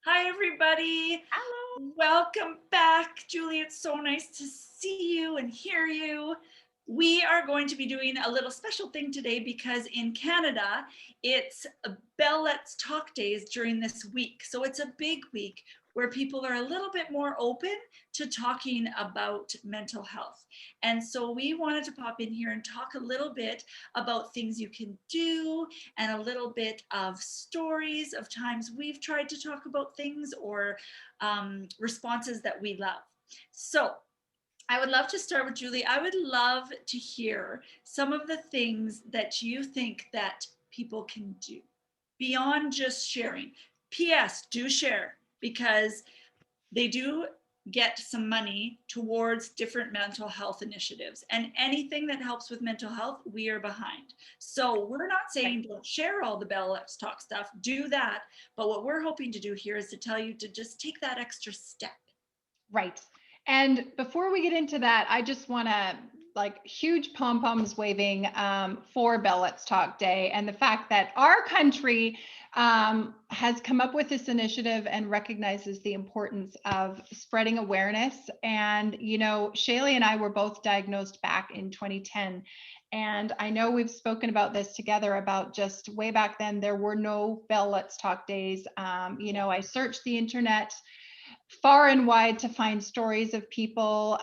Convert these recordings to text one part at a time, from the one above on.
Hi, everybody. Hello. Welcome back, Julie. It's so nice to see you and hear you. We are going to be doing a little special thing today because in Canada, it's Bell Let's Talk Days during this week. So it's a big week where people are a little bit more open to talking about mental health. And so we wanted to pop in here and talk a little bit about things you can do and a little bit of stories of times we've tried to talk about things or responses that we love. So I would love to start with Julie. I would love to hear some of the things that you think that people can do beyond just sharing. P.S. Do share because they do get some money towards different mental health initiatives, and anything that helps with mental health, we are behind. So we're not saying don't share all the Bell Let's Talk stuff, do that. But what we're hoping to do here is to tell you to just take that extra step. Right. And before we get into that, I just want to huge pom poms waving for Bell Let's Talk Day and the fact that our country has come up with this initiative and recognizes the importance of spreading awareness. And, Shaley and I were both diagnosed back in 2010. And I know we've spoken about this together about just way back then, there were no Bell Let's Talk Days. I searched the internet far and wide to find stories of people,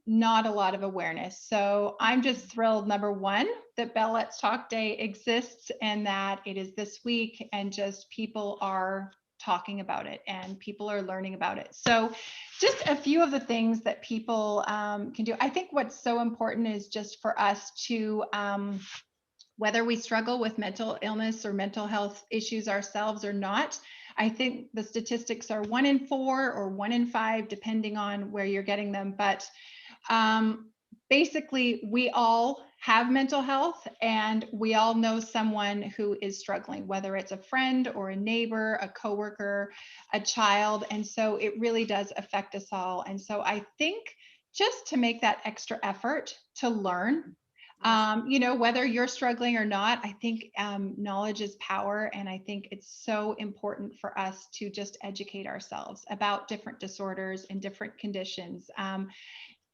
not a lot of awareness. So I'm just thrilled, number one, that Bell Let's Talk Day exists and that it is this week and just people are talking about it and people are learning about it. So just a few of the things that people can do. I think what's so important is just for us to, whether we struggle with mental illness or mental health issues ourselves or not, I think the statistics are 1 in 4 or 1 in 5, depending on where you're getting them. But basically, we all have mental health and we all know someone who is struggling, whether it's a friend or a neighbor, a coworker, a child. And so it really does affect us all. And so I think just to make that extra effort to learn, whether you're struggling or not, I think knowledge is power. And I think it's so important for us to just educate ourselves about different disorders and different conditions.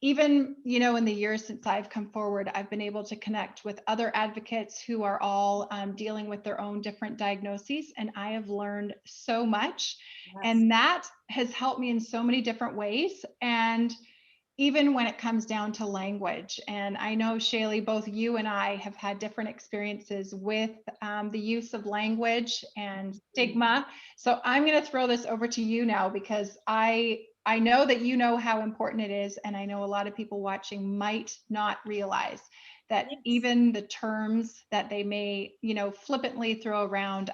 Even, in the years since I've come forward, I've been able to connect with other advocates who are all dealing with their own different diagnoses. And I have learned so much. Yes. And that has helped me in so many different ways. And even when it comes down to language. And I know, Shaley, both you and I have had different experiences with the use of language and stigma. So I'm going to throw this over to you now because I know that you know how important it is. And I know a lot of people watching might not realize that even the terms that they may, flippantly throw around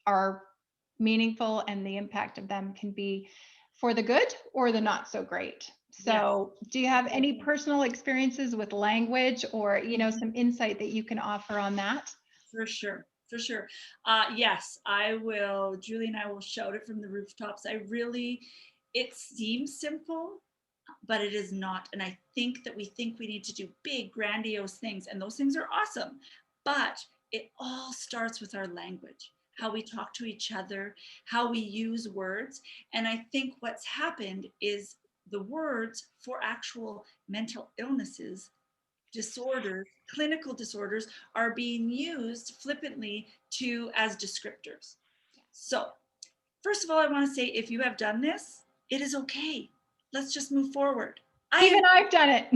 are meaningful, and the impact of them can be for the good or the not so great. So do you have any personal experiences with language or, some insight that you can offer on that? For sure. For sure. Yes, I will. Julie and I will shout it from the rooftops. It seems simple, but it is not. And I think that we think we need to do big, grandiose things, and those things are awesome. But it all starts with our language, how we talk to each other, how we use words. And I think what's happened is the words for actual mental illnesses, disorders, clinical disorders, are being used flippantly as descriptors. So, first of all, I want to say if you have done this, it is okay. Let's just move forward. I've done it.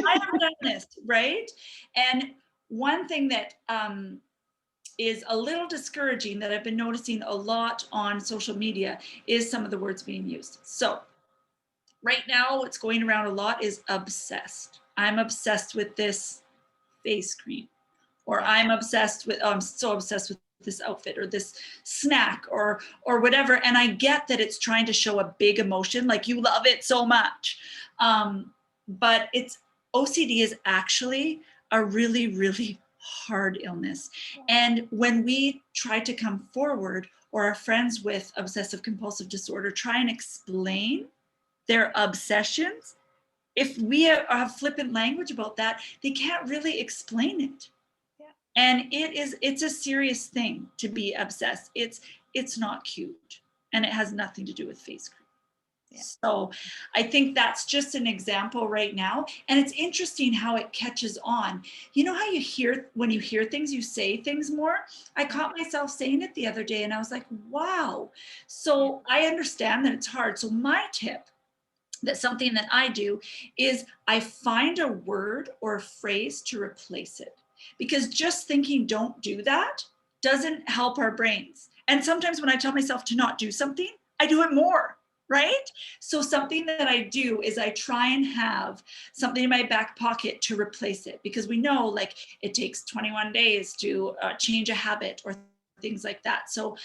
I have done this, right? And one thing that is a little discouraging that I've been noticing a lot on social media is some of the words being used. So, right now, what's going around a lot is obsessed. I'm obsessed with this face cream, or I'm so obsessed with this outfit or this snack or whatever. And I get that it's trying to show a big emotion, like you love it so much. But OCD is actually a really, really hard illness. And when we try to come forward, or our friends with obsessive compulsive disorder try and explain their obsessions, if we have flippant language about that, they can't really explain it. Yeah. And it's a serious thing to be obsessed. It's not cute. and it has nothing to do with face cream. Yeah. So I think that's just an example right now. And it's interesting how it catches on. You know how you hear, when you hear things, you say things more? I caught myself saying it the other day and I was like, wow. So I understand that it's hard. So my tip, that's something that I do, is I find a word or a phrase to replace it. Because just thinking don't do that doesn't help our brains. And sometimes when I tell myself to not do something, I do it more, right? So something that I do is I try and have something in my back pocket to replace it, because we know like it takes 21 days to change a habit or things like that. So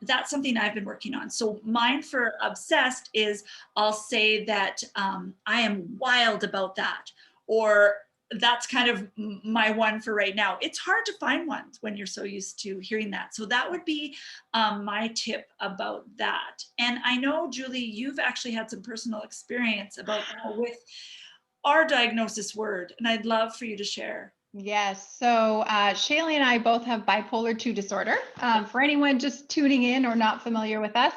that's something I've been working on. So mine for obsessed is I'll say that I am wild about that, or that's kind of my one for right now. It's hard to find ones when you're so used to hearing that. So that would be my tip about that. And I know, Julie, you've actually had some personal experience about with our diagnosis word, and I'd love for you to share. Yes. So Shaley and I both have bipolar 2 disorder, for anyone just tuning in or not familiar with us.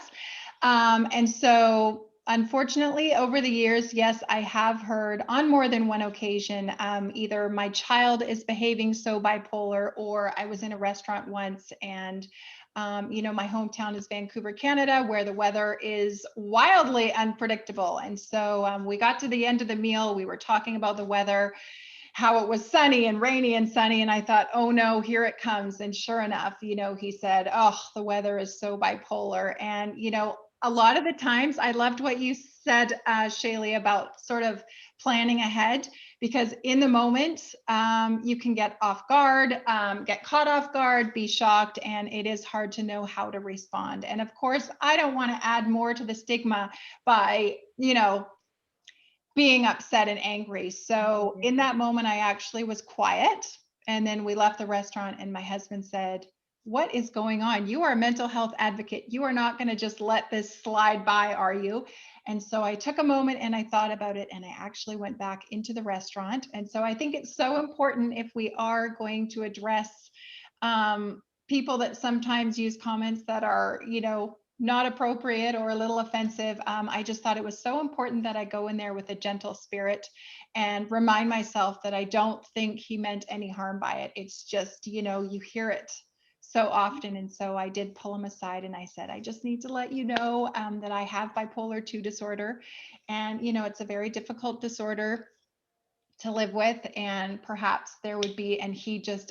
And so unfortunately, over the years, yes, I have heard on more than one occasion, either my child is behaving so bipolar, or I was in a restaurant once and my hometown is Vancouver, Canada, where the weather is wildly unpredictable. And so we got to the end of the meal, we were talking about the weather, how it was sunny and rainy and sunny. And I thought, oh no, here it comes. And sure enough, he said, oh, the weather is so bipolar. And, a lot of the times I loved what you said, Shaley, about sort of planning ahead, because in the moment, you can get off guard, get caught off guard, be shocked, and it is hard to know how to respond. And of course, I don't want to add more to the stigma by, being upset and angry. So in that moment, I actually was quiet. And then we left the restaurant, and my husband said, "What is going on? You are a mental health advocate. You are not going to just let this slide by, are you?" And so I took a moment and I thought about it, and I actually went back into the restaurant. And so I think it's so important, if we are going to address people that sometimes use comments that are, not appropriate or a little offensive. I just thought it was so important that I go in there with a gentle spirit and remind myself that I don't think he meant any harm by it. It's just, you hear it so often. And so I did pull him aside and I said, "I just need to let you know that I have bipolar 2 disorder. And, it's a very difficult disorder to live with, and perhaps there would be," and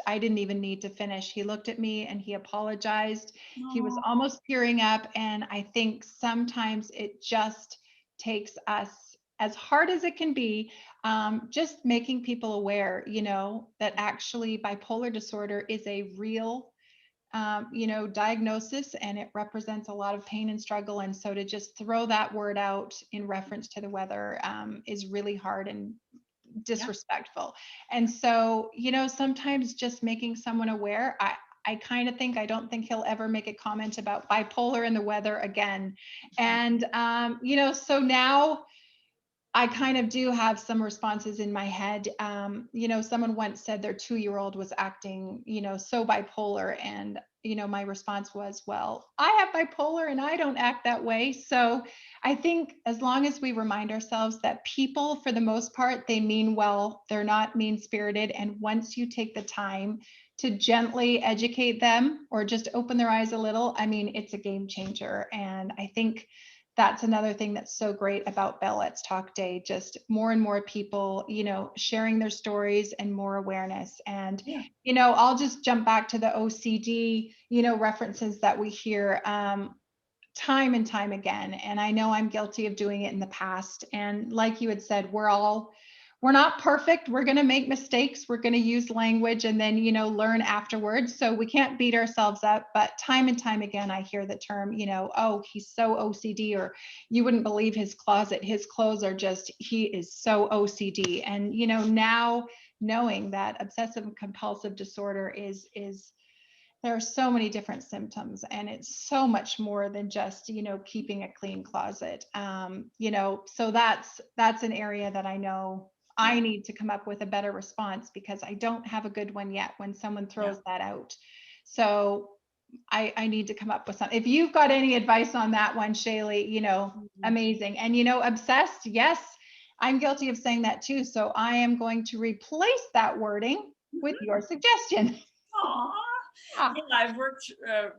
I didn't even need to finish. He looked at me and he apologized. He was Oh, almost tearing up. And I think sometimes it just takes us, as hard as it can be, just making people aware, that actually bipolar disorder is a real diagnosis, and it represents a lot of pain and struggle. And so to just throw that word out in reference to the weather is really hard and yeah. disrespectful. And so, sometimes just making someone aware, I kind of think, I don't think he'll ever make a comment about bipolar and the weather again. And, so now I kind of do have some responses in my head. Someone once said their 2-year-old was acting, so bipolar. And, my response was, well, I have bipolar and I don't act that way. So I think as long as we remind ourselves that people, for the most part, they mean well, they're not mean spirited. And once you take the time to gently educate them or just open their eyes a little, I mean, it's a game changer. And I think that's another thing that's so great about Bell Let's Talk Day, just more and more people, sharing their stories and more awareness. And, Yeah. I'll just jump back to the OCD, references that we hear time and time again. And I know I'm guilty of doing it in the past. And like you had said, we're not perfect. We're going to make mistakes. We're going to use language and then, learn afterwards. So we can't beat ourselves up. But time and time again, I hear the term, "Oh, he's so OCD," or "You wouldn't believe his closet. His clothes are just, he is so OCD." And, now knowing that obsessive compulsive disorder is there are so many different symptoms, and it's so much more than just, keeping a clean closet. So that's an area that I know I need to come up with a better response, because I don't have a good one yet when someone Yeah. throws that out. So I need to come up with something. If you've got any advice on that one, Shaley, amazing. And, obsessed, yes, I'm guilty of saying that too. So I am going to replace that wording with your suggestion. Aw. Yeah. Yeah, I've worked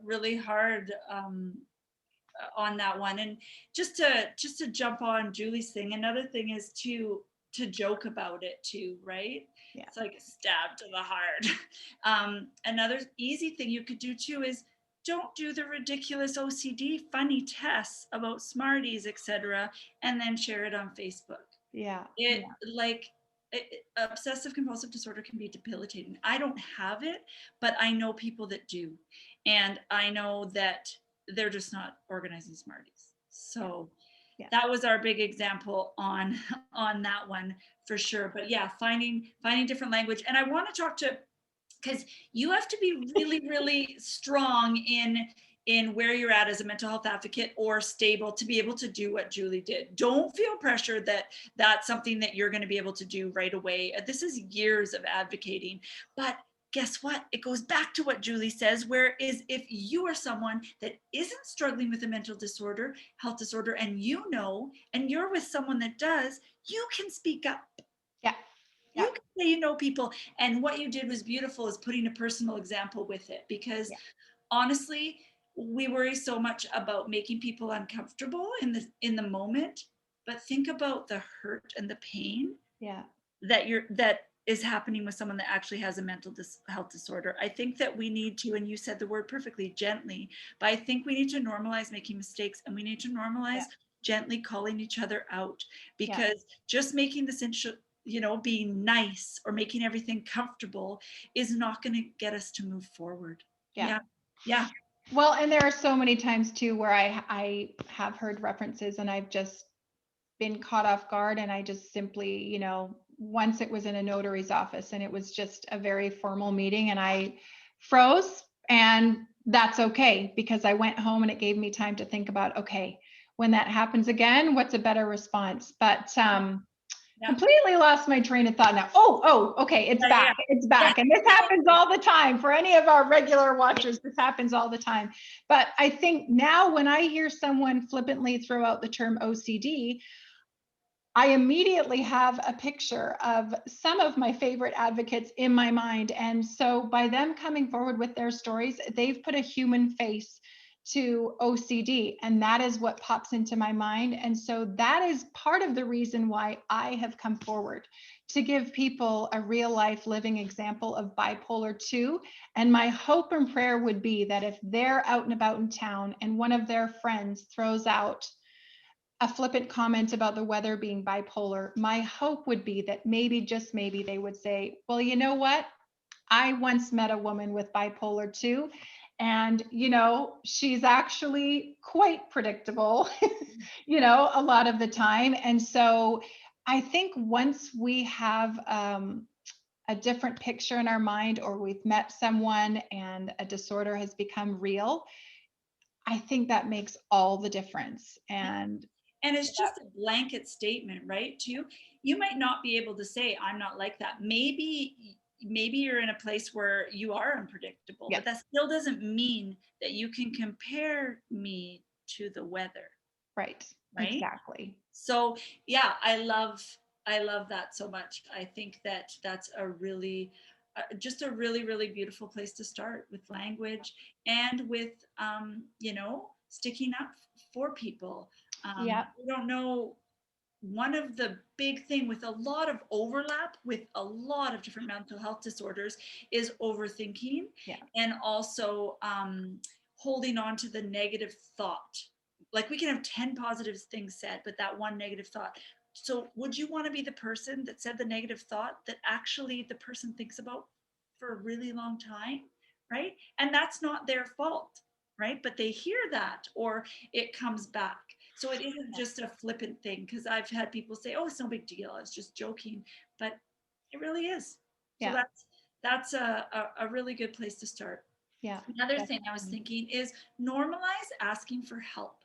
really hard on that one. And just to jump on Julie's thing, another thing is to joke about it too, right? Yeah. It's like a stab to the heart. Another easy thing you could do too is don't do the ridiculous OCD funny tests about Smarties, etc., and then share it on Facebook. Yeah. It like obsessive compulsive disorder can be debilitating. I don't have it, but I know people that do, and I know that they're just not organizing Smarties. So that was our big example on that one for sure. But yeah, finding different language. And I want to talk to, because you have to be really, really strong in where you're at as a mental health advocate or stable to be able to do what Julie did. Don't feel pressure that that's something that you're going to be able to do right away. This is years of advocating, but guess what? It goes back to what Julie says, whereas if you are someone that isn't struggling with a mental disorder, health disorder, and and you're with someone that does, you can speak up. Yeah. You can say people, and what you did was beautiful, is putting a personal example with it, because honestly, we worry so much about making people uncomfortable in the moment, but think about the hurt and the pain that is happening with someone that actually has a mental health disorder. I think that we need to, and you said the word perfectly, gently, but I think we need to normalize making mistakes, and we need to normalize gently calling each other out, because just making this being nice or making everything comfortable is not going to get us to move forward. Yeah. Well, and there are so many times too where I have heard references and I've just been caught off guard, and I just simply, once it was in a notary's office and it was just a very formal meeting, and I froze, and that's okay, because I went home and it gave me time to think about, okay, when that happens again, what's a better response? But completely lost my train of thought now. Okay, it's back. It's back. And this happens all the time. For any of our regular watchers, this happens all the time. But I think now when I hear someone flippantly throw out the term OCD, I immediately have a picture of some of my favorite advocates in my mind. And so by them coming forward with their stories, they've put a human face to OCD, and that is what pops into my mind. And so that is part of the reason why I have come forward, to give people a real life living example of bipolar 2. And my hope and prayer would be that if they're out and about in town and one of their friends throws out a flippant comment about the weather being bipolar, my hope would be that maybe, just maybe, they would say, well, you know what? I once met a woman with bipolar 2, and, she's actually quite predictable, a lot of the time. And so I think once we have a different picture in our mind, or we've met someone and a disorder has become real, I think that makes all the difference. And it's just a blanket statement, right? Too, you might not be able to say, I'm not like that. Maybe you're in a place where you are unpredictable, but that still doesn't mean that you can compare me to the weather. Right. Exactly. So yeah, I love that so much. I think that that's a really just a really, really beautiful place to start, with language and with sticking up for people. We don't know, one of the big thing with a lot of overlap with a lot of different mental health disorders is overthinking, and also holding on to the negative thought. Like, we can have 10 positive things said, but that one negative thought. So would you want to be the person that said the negative thought that actually the person thinks about for a really long time, right? And that's not their fault, right? But they hear that, or it comes back. So it isn't just a flippant thing, because I've had people say, oh, it's no big deal, I was just joking, but it really is. So that's a really good place to start. Another thing I was thinking is normalize asking for help.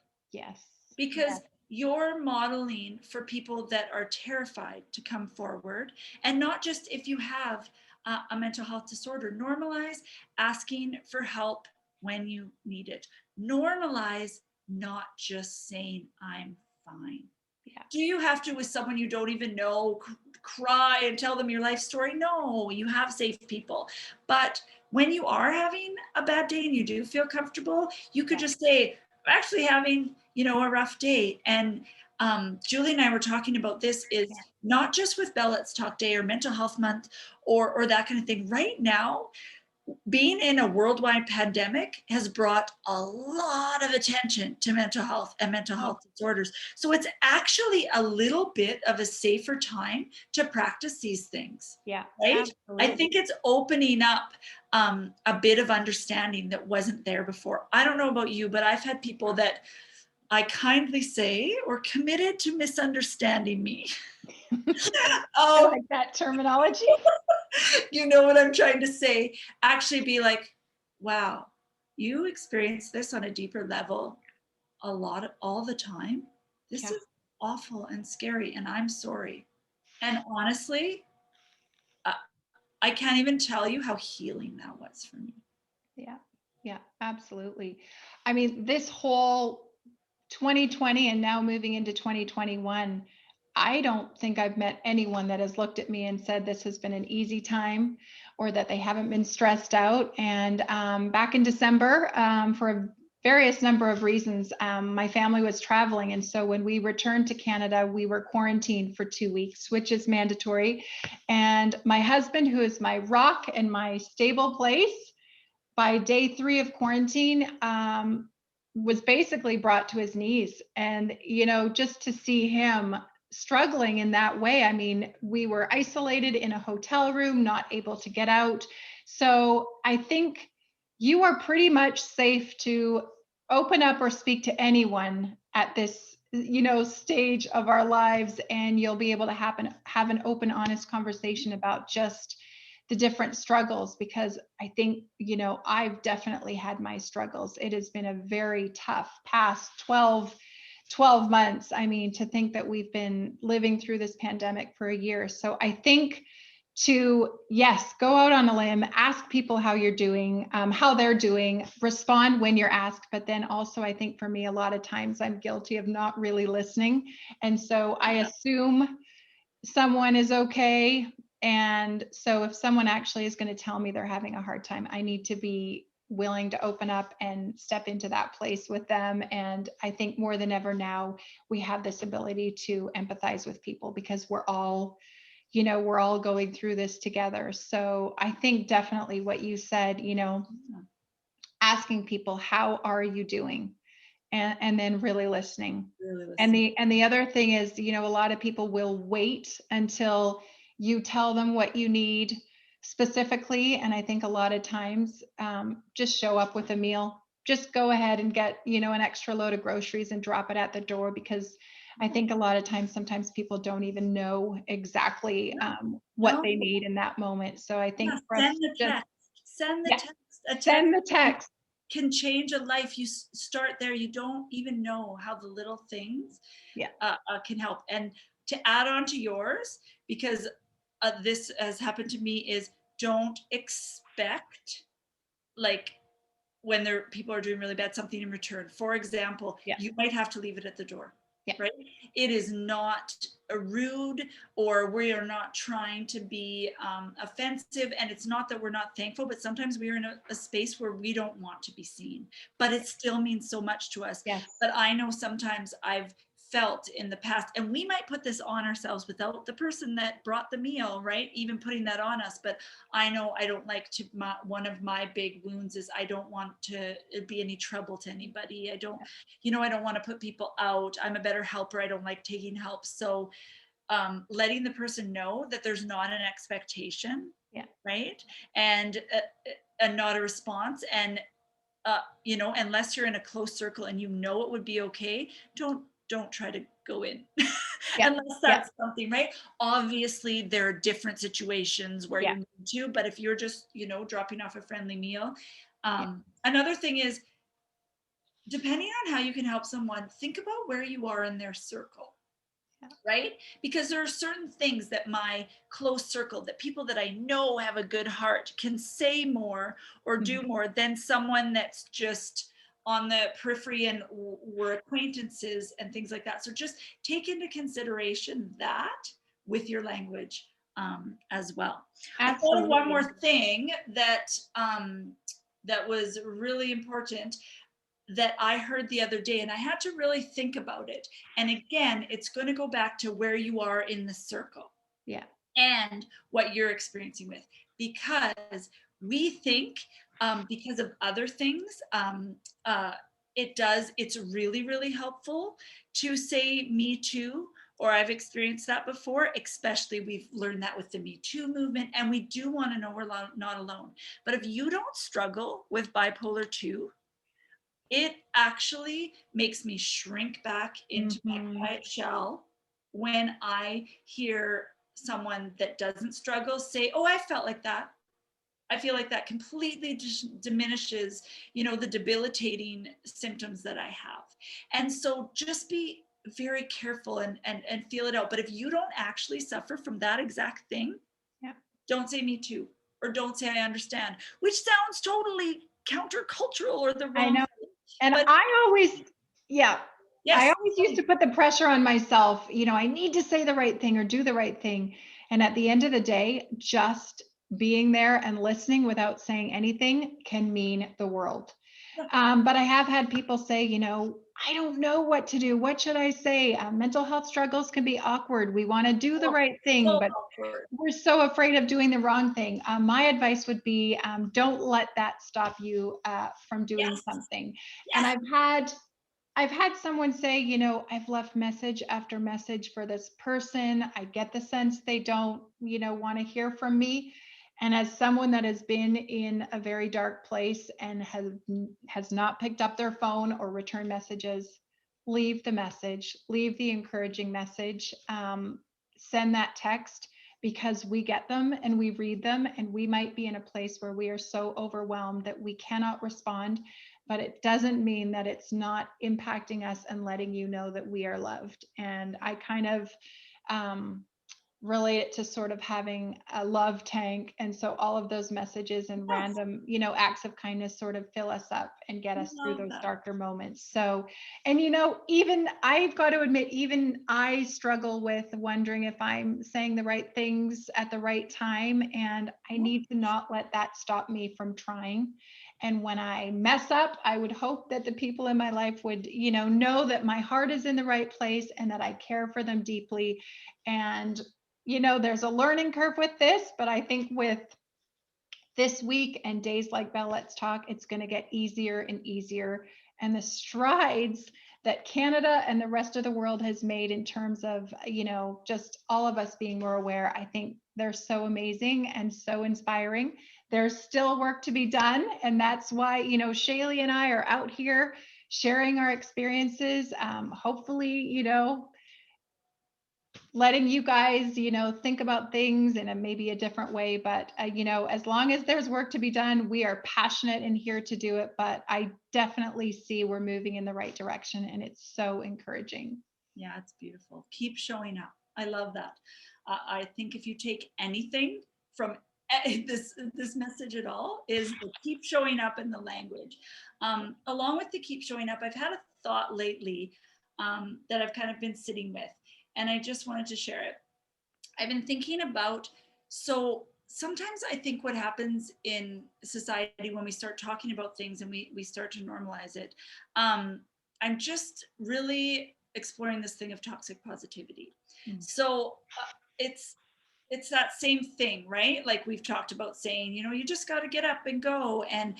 Because you're modeling for people that are terrified to come forward, and not just if you have a mental health disorder. Normalize asking for help when you need it. Normalize not just saying I'm fine. Yeah. Do you have to, with someone you don't even know, cry and tell them your life story? No, you have safe people. But when you are having a bad day and you do feel comfortable, you could just say, I'm actually having, a rough day. And Julie and I were talking about this, is not just with Bell Let's Talk Day or Mental Health Month or that kind of thing. Right now, being in a worldwide pandemic has brought a lot of attention to mental health and mental health disorders. So it's actually a little bit of a safer time to practice these things. Yeah, right. absolutely. I think it's opening up a bit of understanding that wasn't there before. I don't know about you, but I've had people that I kindly say were committed to misunderstanding me. I like that terminology. You know what I'm trying to say? Actually be like, wow, you experience this on a deeper level all the time. This is awful and scary, and I'm sorry. And honestly, I can't even tell you how healing that was for me. Yeah, absolutely. I mean, this whole 2020 and now moving into 2021, I don't think I've met anyone that has looked at me and said this has been an easy time or that they haven't been stressed out. And back in December, for a various number of reasons, my family was traveling. And so when we returned to Canada, we were quarantined for 2 weeks, which is mandatory. And my husband, who is my rock and my stable place, by day 3 of quarantine, was basically brought to his knees. And, just to see him struggling in that way, I mean, we were isolated in a hotel room, not able to get out. So I think you are pretty much safe to open up or speak to anyone at this, stage of our lives, and you'll be able to have an open, honest conversation about just the different struggles, because I think, I've definitely had my struggles. It has been a very tough past 12 months. I mean, to think that we've been living through this pandemic for a year. So I think yes, go out on a limb, ask people how you're doing, how they're doing, respond when you're asked. But then also, I think for me, a lot of times I'm guilty of not really listening. And so I assume someone is okay. And so if someone actually is going to tell me they're having a hard time, I need to be willing to open up and step into that place with them. And I think more than ever now, we have this ability to empathize with people because we're all going through this together. So I think definitely what you said, asking people, how are you doing? And then really listening. And the other thing is, a lot of people will wait until you tell them what you need specifically. And I think a lot of times, just show up with a meal. Just go ahead and get, an extra load of groceries and drop it at the door, because I think a lot of times, sometimes people don't even know exactly what they need in that moment. So I think send the text. Send the text. Send the text. Can change a life. You start there. You don't even know how the little things can help. And to add on to yours, because this has happened to me, is don't expect, like, when people are doing really bad, something in return. For example, you might have to leave it at the door. Right? It is not rude, or we are not trying to be offensive. And it's not that we're not thankful, but sometimes we are in a space where we don't want to be seen, but it still means so much to us. But I know sometimes I've felt in the past, and we might put this on ourselves without the person that brought the meal, right? Even putting that on us. But I know I don't like to, one of my big wounds is I don't want to be any trouble to anybody. I don't want to put people out. I'm a better helper. I don't like taking help. So letting the person know that there's not an expectation, right? And not a response. And unless you're in a close circle and it would be okay, don't try to go in unless that's something, right? Obviously, there are different situations where you need to, but if you're just, dropping off a friendly meal. Another thing is, depending on how you can help someone, think about where you are in their circle. right? Because there are certain things that my close circle, that people that I know have a good heart, can say more or do more than someone that's just on the periphery and we're acquaintances and things like that. So just take into consideration that with your language as well. I thought of one more thing that that was really important that I heard the other day, and I had to really think about it. And again, it's going to go back to where you are in the circle. Yeah. And what you're experiencing with, because we think because of other things, it's really, really helpful to say me too, or I've experienced that before, especially we've learned that with the Me Too movement, and we do want to know we're not alone. But if you don't struggle with bipolar 2, it actually makes me shrink back into my quiet shell when I hear someone that doesn't struggle say, oh, I felt like that. I feel like that completely diminishes, the debilitating symptoms that I have. And so just be very careful and feel it out. But if you don't actually suffer from that exact thing, don't say me too, or don't say I understand, which sounds totally countercultural or the wrong thing. And but I always, yes. I always used to put the pressure on myself, I need to say the right thing or do the right thing. And at the end of the day, just being there and listening without saying anything can mean the world. But I have had people say, I don't know what to do. What should I say? Mental health struggles can be awkward. We want to do the right thing, but we're so afraid of doing the wrong thing. My advice would be, don't let that stop you from doing something. And I've had someone say, I've left message after message for this person. I get the sense they don't, want to hear from me. And as someone that has been in a very dark place and has not picked up their phone or returned messages, leave the message, leave the encouraging message, send that text, because we get them and we read them, and we might be in a place where we are so overwhelmed that we cannot respond, but it doesn't mean that it's not impacting us and letting you know that we are loved. And I kind of relate it to sort of having a love tank. And so all of those messages and random, acts of kindness sort of fill us up and get us through those darker moments. So, and even I've got to admit, even I struggle with wondering if I'm saying the right things at the right time. And I need to not let that stop me from trying. And when I mess up, I would hope that the people in my life would, know that my heart is in the right place and that I care for them deeply. And there's a learning curve with this, but I think with this week and days like Bell Let's Talk, it's going to get easier and easier. And the strides that Canada and the rest of the world has made in terms of, just all of us being more aware, I think they're so amazing and so inspiring. There's still work to be done. And that's why, Shaley and I are out here sharing our experiences. Hopefully, letting you guys, think about things in maybe a different way. But, as long as there's work to be done, we are passionate and here to do it. But I definitely see we're moving in the right direction, and it's so encouraging. Yeah, it's beautiful. Keep showing up. I love that. I think if you take anything from this message at all, is the keep showing up in the language. Along with the keep showing up, I've had a thought lately that I've kind of been sitting with, and I just wanted to share it. I've been thinking about, so sometimes I think what happens in society when we start talking about things and we start to normalize it, I'm just really exploring this thing of toxic positivity. So it's that same thing, right? Like we've talked about saying, you just got to get up and go. And,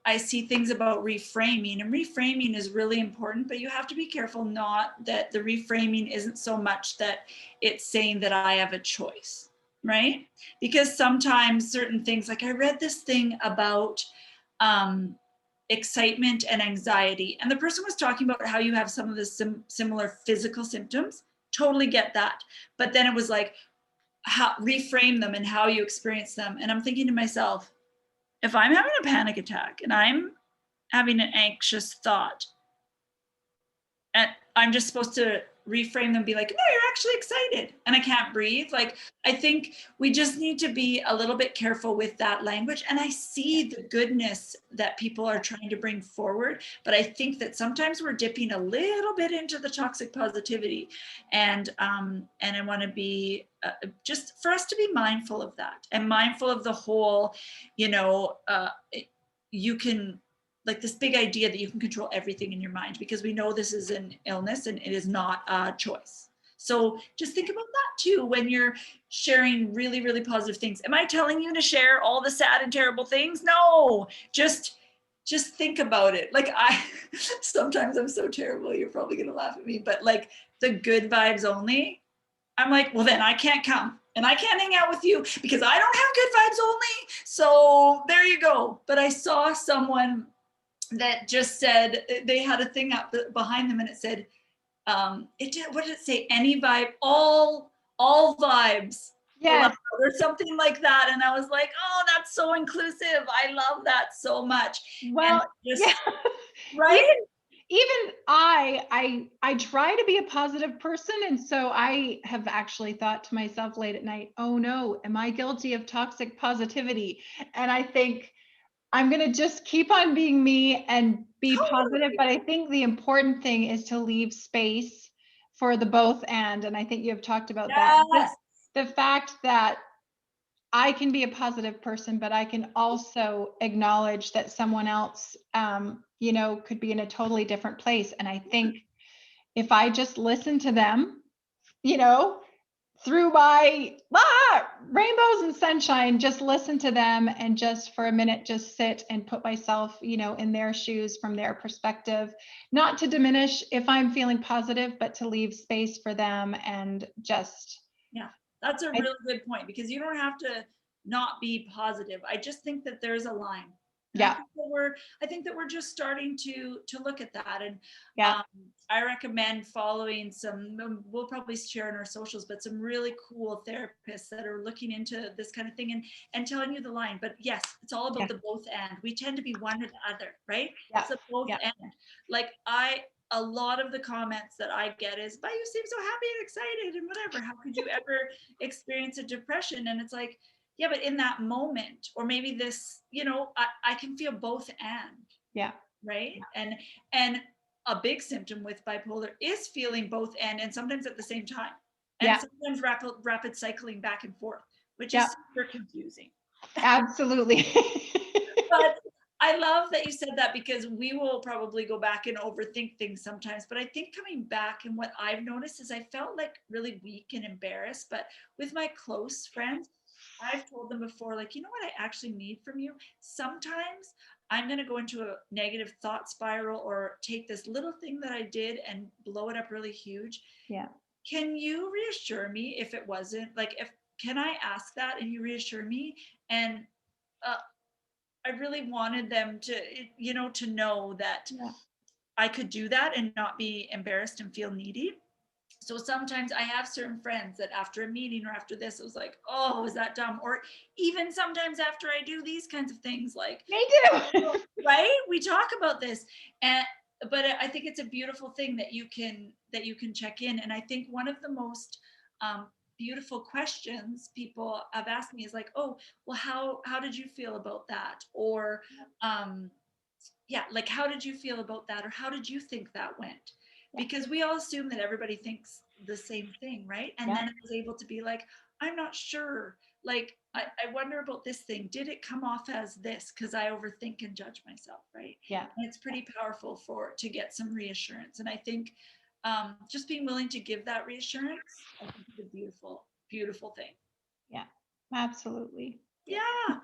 I see things about reframing, and reframing is really important, but you have to be careful not that the reframing isn't so much that it's saying that I have a choice, right? Because sometimes certain things, like I read this thing about excitement and anxiety, and the person was talking about how you have some of the similar physical symptoms. Totally get that. But then it was like, how reframe them and how you experience them. And I'm thinking to myself, if I'm having a panic attack and I'm having an anxious thought, and I'm just supposed to reframe them, be like, no, you're actually excited and I can't breathe. Like, I think we just need to be a little bit careful with that language. And I see the goodness that people are trying to bring forward, but I think that sometimes we're dipping a little bit into the toxic positivity, and I want to be just for us to be mindful of that, and mindful of the whole, you know, you can, like, this big idea that you can control everything in your mind, because we know this is an illness and it is not a choice. So just think about that too when you're sharing really, really positive things. Am I telling you to share all the sad and terrible things? No, just think about it. Like, I sometimes I'm so terrible, you're probably gonna laugh at me, but like the good vibes only, I'm like, well, then I can't come and I can't hang out with you because I don't have good vibes only. So there you go. But I saw someone that just said, they had a thing up behind them and it said, it did, what did it say? Any vibe, all vibes allowed, Yes. or something like that. And I was like, oh, that's so inclusive. I love that so much. And Well, just, yeah. right? Even I try to be a positive person, and so I have actually thought to myself late at night, oh no, am I guilty of toxic positivity? And I think I'm going to just keep on being me and be positive. Totally. But I think the important thing is to leave space for the both and I think you have talked about that. Yes. The fact that I can be a positive person, but I can also acknowledge that someone else, you know, could be in a totally different place. And I think if I just listen to them, you know, through my rainbows and sunshine, just listen to them and just for a minute, just sit and put myself, you know, in their shoes from their perspective, not to diminish if I'm feeling positive, but to leave space for them and just. Yeah, that's a I, really good point, because you don't have to not be positive. I just think that there's a line. And yeah, I think that we're just starting to look at that. And yeah, I recommend following some, we'll probably share in our socials, but some really cool therapists that are looking into this kind of thing and telling you the line. But yes, it's all about yeah, the both and. We tend to be one or the other, right? yeah, It's the both yeah, and. Like, a lot of the comments that I get is, but you seem so happy and excited and whatever. How could you ever experience a depression? And it's like, yeah, but in that moment, or maybe this, you know, I can feel both and, yeah, right? And a big symptom with bipolar is feeling both and sometimes at the same time. And yeah, sometimes rapid cycling back and forth, which yeah, is super confusing. absolutely. But I love that you said that, because we will probably go back and overthink things sometimes. But I think coming back, and what I've noticed is I felt like really weak and embarrassed. But with my close friends, I've told them before, like, you know what I actually need from you? Sometimes I'm going to go into a negative thought spiral or take this little thing that I did and blow it up really huge. Yeah, Can you reassure me if it wasn't like, if, can I ask that and you reassure me? And uh, I really wanted them to, you know, to know that yeah, I could do that and not be embarrassed and feel needy. So sometimes I have certain friends that after a meeting or after this, it was like, oh, is that dumb? Or even sometimes after I do these kinds of things, like, me too. right? We talk about this. And but I think it's a beautiful thing that you can check in. And I think one of the most beautiful questions people have asked me is like, oh, well, how did you feel about that? Or yeah, like, how did you feel about that? Or how did you think that went? Yeah, Because we all assume that everybody thinks the same thing, right? And yeah, then I was able to be like, I'm not sure. Like, I wonder about this thing. Did it come off as this? Because I overthink and judge myself, right? yeah, And it's pretty powerful to get some reassurance. And I think just being willing to give that reassurance, I think, is a beautiful, beautiful thing. yeah, absolutely. Yeah.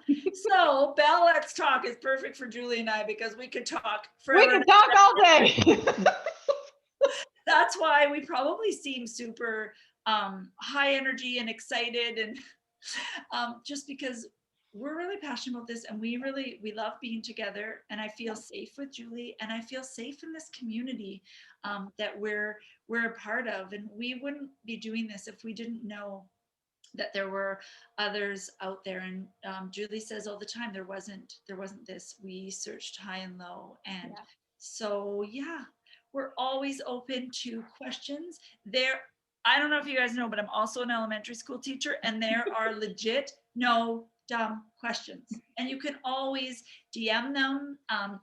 Yeah. So Bell Let's Talk is perfect for Julie and I, because we could talk We forever. could talk all day. That's why we probably seem super high energy and excited, and just because we're really passionate about this, and we love being together, and I feel safe with Julie, and I feel safe in this community that we're a part of. And we wouldn't be doing this if we didn't know that there were others out there. And Julie says all the time, there wasn't this. We searched high and low. And Yeah. so yeah, We're always open to questions. I don't know if you guys know, but I'm also an elementary school teacher, and there are legit no dumb questions. And you can always DM them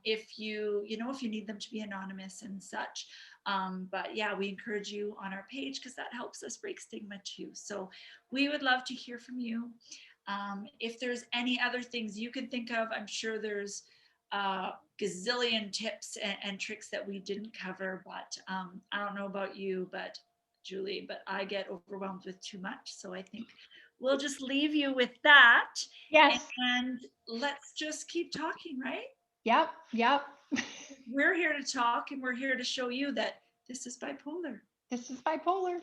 if you need them to be anonymous and such. But yeah, we encourage you on our page because that helps us break stigma too. So we would love to hear from you. If there's any other things you can think of, I'm sure there's gazillion tips and tricks that we didn't cover, but I don't know about you, but Julie, but I get overwhelmed with too much. So I think we'll just leave you with that. Yes. And let's just keep talking, right? Yep. Yep. We're here to talk and we're here to show you that this is bipolar. This is bipolar.